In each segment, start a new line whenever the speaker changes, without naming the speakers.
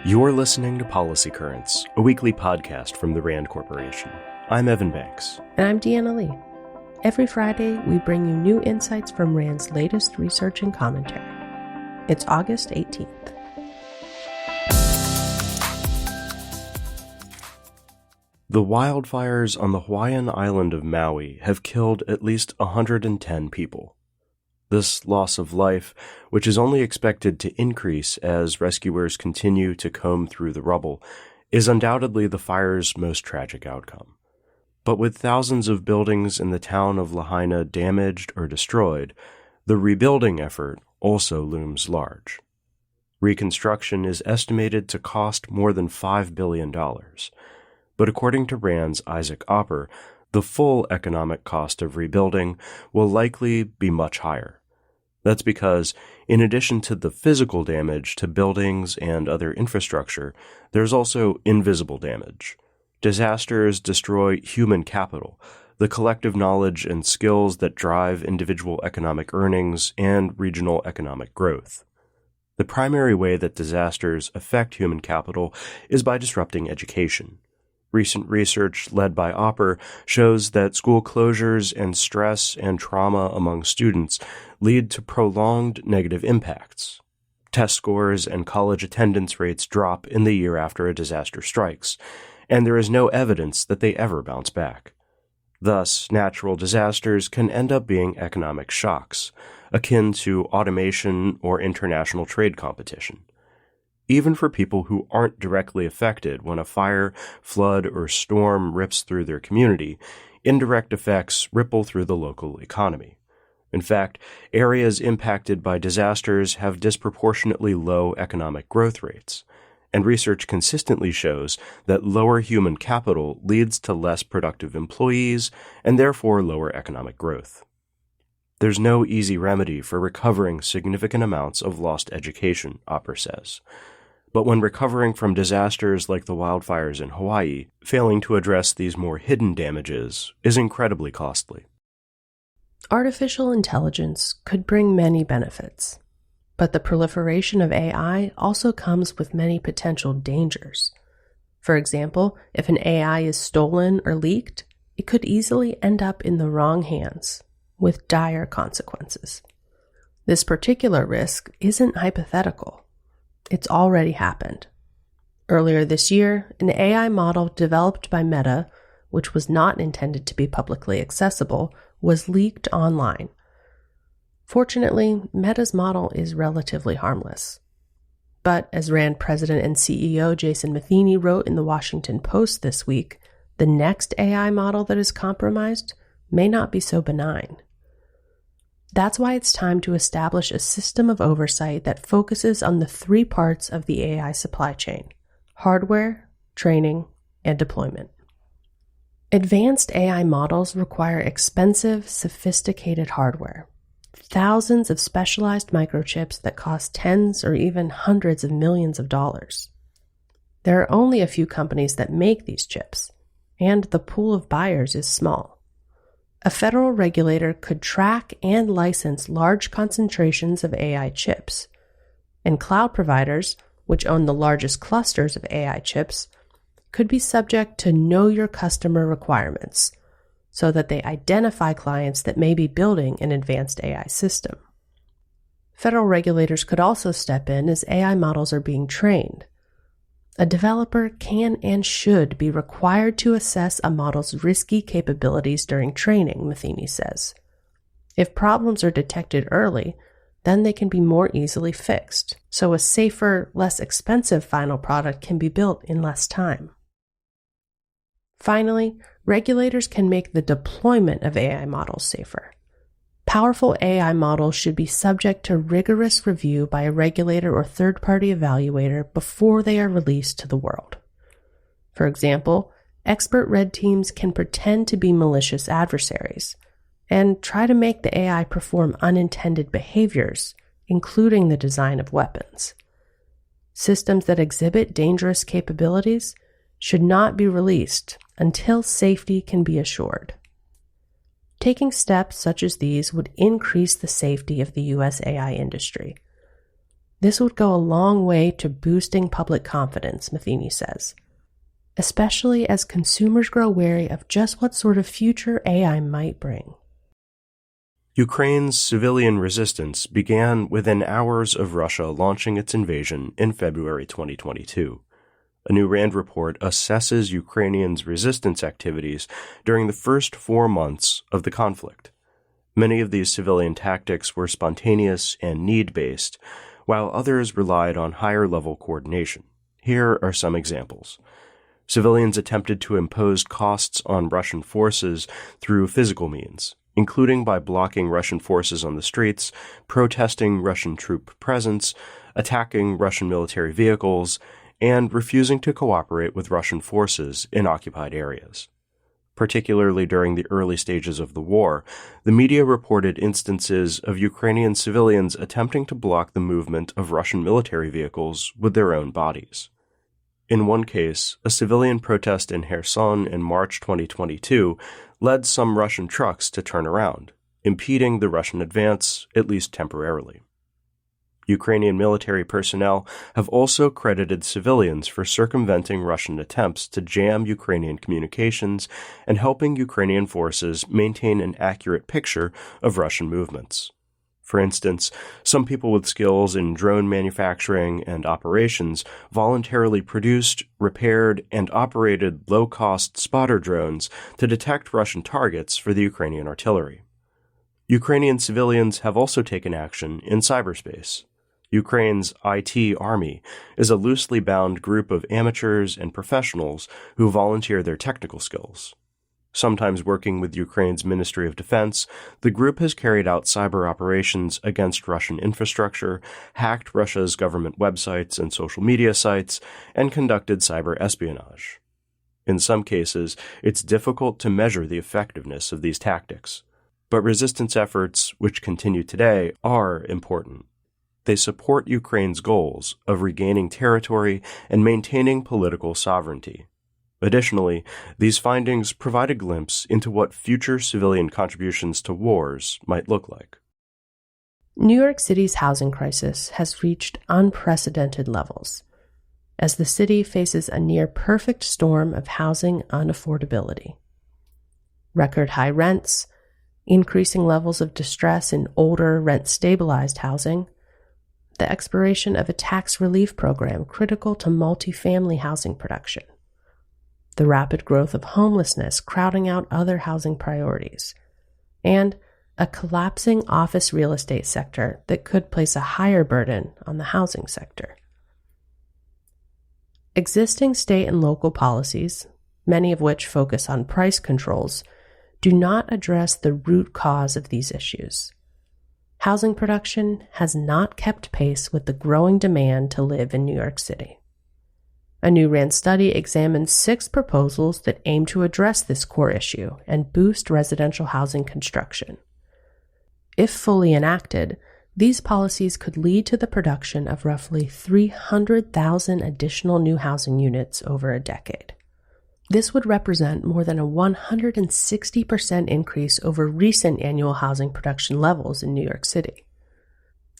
You're listening to Policy Currents, a weekly podcast from the RAND Corporation. I'm Evan Banks.
And I'm Deanna Lee. Every Friday, we bring you new insights from RAND's latest research and commentary. It's August 18th.
The wildfires on the Hawaiian island of Maui have killed at least 110 people. This loss of life, which is only expected to increase as rescuers continue to comb through the rubble, is undoubtedly the fire's most tragic outcome. But with thousands of buildings in the town of Lahaina damaged or destroyed, the rebuilding effort also looms large. Reconstruction is estimated to cost more than $5 billion. But according to RAND's Isaac Opper, the full economic cost of rebuilding will likely be much higher. That's because, in addition to the physical damage to buildings and other infrastructure, there's also invisible damage. Disasters destroy human capital, the collective knowledge and skills that drive individual economic earnings and regional economic growth. The primary way that disasters affect human capital is by disrupting education. Recent research led by Opper shows that school closures and stress and trauma among students lead to prolonged negative impacts. Test scores and college attendance rates drop in the year after a disaster strikes, and there is no evidence that they ever bounce back. Thus, natural disasters can end up being economic shocks, akin to automation or international trade competition. Even for people who aren't directly affected when a fire, flood, or storm rips through their community, indirect effects ripple through the local economy. In fact, areas impacted by disasters have disproportionately low economic growth rates, and research consistently shows that lower human capital leads to less productive employees and therefore lower economic growth. There's no easy remedy for recovering significant amounts of lost education, Opper says. But when recovering from disasters like the wildfires in Hawaii, failing to address these more hidden damages is incredibly costly.
Artificial intelligence could bring many benefits, but the proliferation of AI also comes with many potential dangers. For example, if an AI is stolen or leaked, it could easily end up in the wrong hands, with dire consequences. This particular risk isn't hypothetical. It's already happened. Earlier this year, an AI model developed by Meta, which was not intended to be publicly accessible, was leaked online. Fortunately, Meta's model is relatively harmless. But as RAND president and CEO Jason Matheny wrote in the Washington Post this week, the next AI model that is compromised may not be so benign. That's why it's time to establish a system of oversight that focuses on the three parts of the AI supply chain: hardware, training, and deployment. Advanced AI models require expensive, sophisticated hardware. Thousands of specialized microchips that cost tens or even hundreds of millions of dollars. There are only a few companies that make these chips, and the pool of buyers is small. A federal regulator could track and license large concentrations of AI chips, and cloud providers, which own the largest clusters of AI chips, could be subject to know your customer requirements so that they identify clients that may be building an advanced AI system. Federal regulators could also step in as AI models are being trained. A developer can and should be required to assess a model's risky capabilities during training, Matheny says. If problems are detected early, then they can be more easily fixed, so a safer, less expensive final product can be built in less time. Finally, regulators can make the deployment of AI models safer. Powerful AI models should be subject to rigorous review by a regulator or third-party evaluator before they are released to the world. For example, expert red teams can pretend to be malicious adversaries and try to make the AI perform unintended behaviors, including the design of weapons. Systems that exhibit dangerous capabilities should not be released until safety can be assured. Taking steps such as these would increase the safety of the U.S. AI industry. This would go a long way to boosting public confidence, Matheny says, especially as consumers grow wary of just what sort of future AI might bring.
Ukraine's civilian resistance began within hours of Russia launching its invasion in February 2022. A new RAND report assesses Ukrainians' resistance activities during the first 4 months of the conflict. Many of these civilian tactics were spontaneous and need-based, while others relied on higher-level coordination. Here are some examples. Civilians attempted to impose costs on Russian forces through physical means, including by blocking Russian forces on the streets, protesting Russian troop presence, attacking Russian military vehicles, and refusing to cooperate with Russian forces in occupied areas. Particularly during the early stages of the war, the media reported instances of Ukrainian civilians attempting to block the movement of Russian military vehicles with their own bodies. In one case, a civilian protest in Kherson in March 2022 led some Russian trucks to turn around, impeding the Russian advance, at least temporarily. Ukrainian military personnel have also credited civilians for circumventing Russian attempts to jam Ukrainian communications and helping Ukrainian forces maintain an accurate picture of Russian movements. For instance, some people with skills in drone manufacturing and operations voluntarily produced, repaired, and operated low-cost spotter drones to detect Russian targets for the Ukrainian artillery. Ukrainian civilians have also taken action in cyberspace. Ukraine's IT army is a loosely bound group of amateurs and professionals who volunteer their technical skills. Sometimes working with Ukraine's Ministry of Defense, the group has carried out cyber operations against Russian infrastructure, hacked Russia's government websites and social media sites, and conducted cyber espionage. In some cases, it's difficult to measure the effectiveness of these tactics, but resistance efforts, which continue today, are important. They support Ukraine's goals of regaining territory and maintaining political sovereignty. Additionally, these findings provide a glimpse into what future civilian contributions to wars might look like.
New York City's housing crisis has reached unprecedented levels, as the city faces a near-perfect storm of housing unaffordability. Record high rents, increasing levels of distress in older, rent-stabilized housing, the expiration of a tax relief program critical to multifamily housing production, the rapid growth of homelessness crowding out other housing priorities, and a collapsing office real estate sector that could place a higher burden on the housing sector. Existing state and local policies, many of which focus on price controls, do not address the root cause of these issues. Housing production has not kept pace with the growing demand to live in New York City. A new RAND study examines 6 proposals that aim to address this core issue and boost residential housing construction. If fully enacted, these policies could lead to the production of roughly 300,000 additional new housing units over a decade. This would represent more than a 160% increase over recent annual housing production levels in New York City.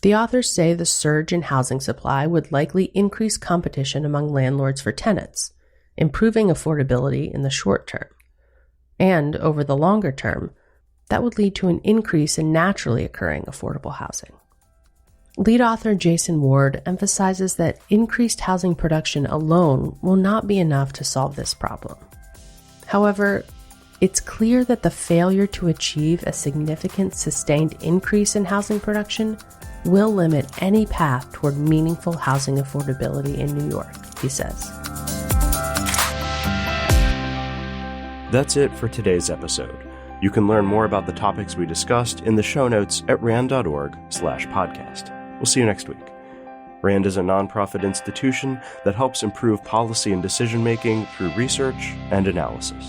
The authors say the surge in housing supply would likely increase competition among landlords for tenants, improving affordability in the short term. And over the longer term, that would lead to an increase in naturally occurring affordable housing. Lead author Jason Ward emphasizes that increased housing production alone will not be enough to solve this problem. However, it's clear that the failure to achieve a significant sustained increase in housing production will limit any path toward meaningful housing affordability in New York, he says.
That's it for today's episode. You can learn more about the topics we discussed in the show notes at rand.org/podcast. We'll see you next week. RAND is a nonprofit institution that helps improve policy and decision-making through research and analysis.